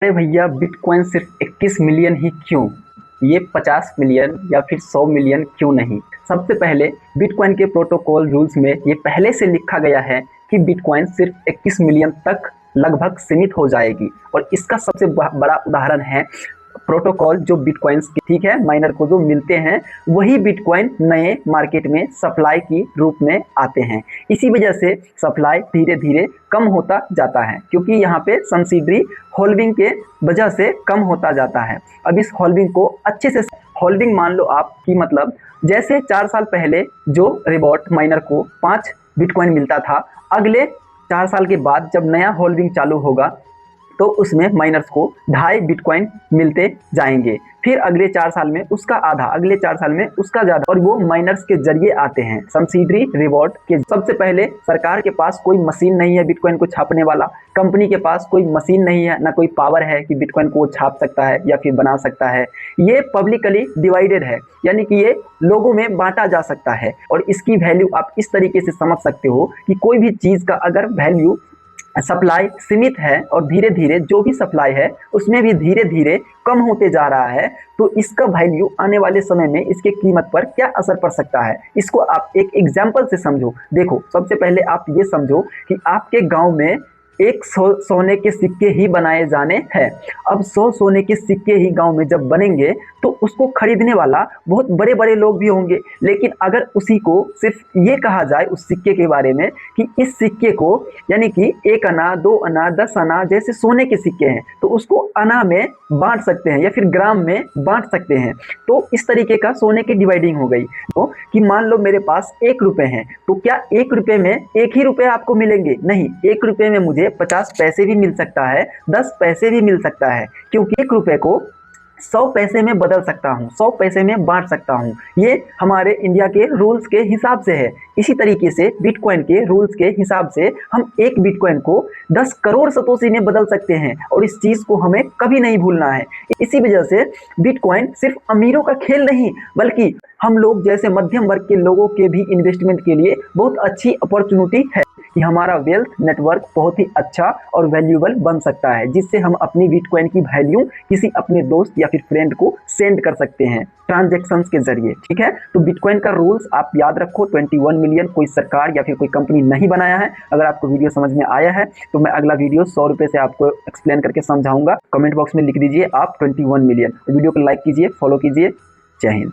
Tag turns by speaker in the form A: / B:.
A: अरे भैया बिटकॉइन सिर्फ 21 मिलियन ही क्यों? ये 50 मिलियन या फिर 100 मिलियन क्यों नहीं? सबसे पहले बिटकॉइन के प्रोटोकॉल रूल्स में ये पहले से लिखा गया है कि बिटकॉइन सिर्फ 21 मिलियन तक लगभग सीमित हो जाएगी। और इसका सबसे बड़ा उदाहरण है प्रोटोकॉल जो बिटकॉइंस की, ठीक है, माइनर को जो मिलते हैं वही बिटकॉइन नए मार्केट में सप्लाई की रूप में आते हैं। इसी वजह से सप्लाई धीरे धीरे कम होता जाता है क्योंकि यहाँ पे सब्सिडरी होल्डिंग के वजह से कम होता जाता है। अब इस होल्डिंग को अच्छे से होल्डिंग मान लो आप कि मतलब जैसे 4 साल पहले जो रिबॉट माइनर को 5 बिटकॉइन मिलता था, अगले 4 साल के बाद जब नया होल्डिंग चालू होगा तो उसमें माइनर्स को 2.5 बिटकॉइन मिलते जाएंगे। फिर अगले 4 साल में उसका आधा, अगले 4 साल में उसका ज़्यादा, और वो माइनर्स के जरिए आते हैं सब्सिडरी रिवॉर्ड के। सबसे पहले सरकार के पास कोई मशीन नहीं है बिटकॉइन को छापने वाला, कंपनी के पास कोई मशीन नहीं है, ना कोई पावर है कि बिटकॉइन को छाप सकता है या फिर बना सकता है। ये पब्लिकली डिवाइडेड है, यानी कि ये लोगों में बांटा जा सकता है। और इसकी वैल्यू आप इस तरीके से समझ सकते हो कि कोई भी चीज़ का अगर वैल्यू सप्लाई सीमित है और धीरे धीरे जो भी सप्लाई है उसमें भी धीरे धीरे कम होते जा रहा है, तो इसका वैल्यू आने वाले समय में इसके कीमत पर क्या असर पड़ सकता है, इसको आप एक एग्जांपल से समझो। देखो, सबसे पहले आप ये समझो कि आपके गांव में 100 सोने के सिक्के ही बनाए जाने हैं। अब 100 सोने के सिक्के ही गांव में जब बनेंगे तो उसको खरीदने वाला बहुत बड़े बड़े लोग भी होंगे। लेकिन अगर उसी को सिर्फ ये कहा जाए उस सिक्के के बारे में कि इस सिक्के को, यानी कि 1 आना, 2 आना, 10 आना जैसे सोने के सिक्के हैं, तो उसको आना में बांट सकते हैं या फिर ग्राम में बांट सकते हैं। तो इस तरीके का सोने की डिवाइडिंग हो गई। तो कि मान लो मेरे पास 1 रुपये है, तो क्या 1 रुपये में 1 ही रुपये आपको मिलेंगे? नहीं, 1 रुपये में मुझे 50 पैसे भी मिल सकता है, 10 पैसे भी मिल सकता है, क्योंकि 1 रुपये को 100 पैसे में बदल सकता हूँ, 100 पैसे में बांट सकता हूँ। ये हमारे इंडिया के रूल्स के हिसाब से है। इसी तरीके से बिटकॉइन के रूल्स के हिसाब से हम 1 बिटकॉइन को 10 करोड़ सतोशी में बदल सकते हैं, और इस चीज़ को हमें कभी नहीं भूलना है। इसी वजह से बिटकॉइन सिर्फ अमीरों का खेल नहीं, बल्कि हम लोग जैसे मध्यम वर्ग के लोगों के भी इन्वेस्टमेंट के लिए बहुत अच्छी अपॉर्चुनिटी है कि हमारा वेल्थ नेटवर्क बहुत ही अच्छा और वैल्यूएबल बन सकता है, जिससे हम अपनी बिटकॉइन की वैल्यू किसी अपने दोस्त या फिर फ्रेंड को सेंड कर सकते हैं ट्रांजैक्शंस के जरिए। ठीक है, तो बिटकॉइन का रूल्स आप याद रखो, 21 मिलियन कोई सरकार या फिर कोई कंपनी नहीं बनाया है। अगर आपको वीडियो समझ में आया है तो मैं अगला वीडियो 100 रुपये से आपको एक्सप्लेन करके समझाऊंगा। कमेंट बॉक्स में लिख दीजिए आप 21 मिलियन। वीडियो को लाइक कीजिए, फॉलो कीजिए। जय हिंद।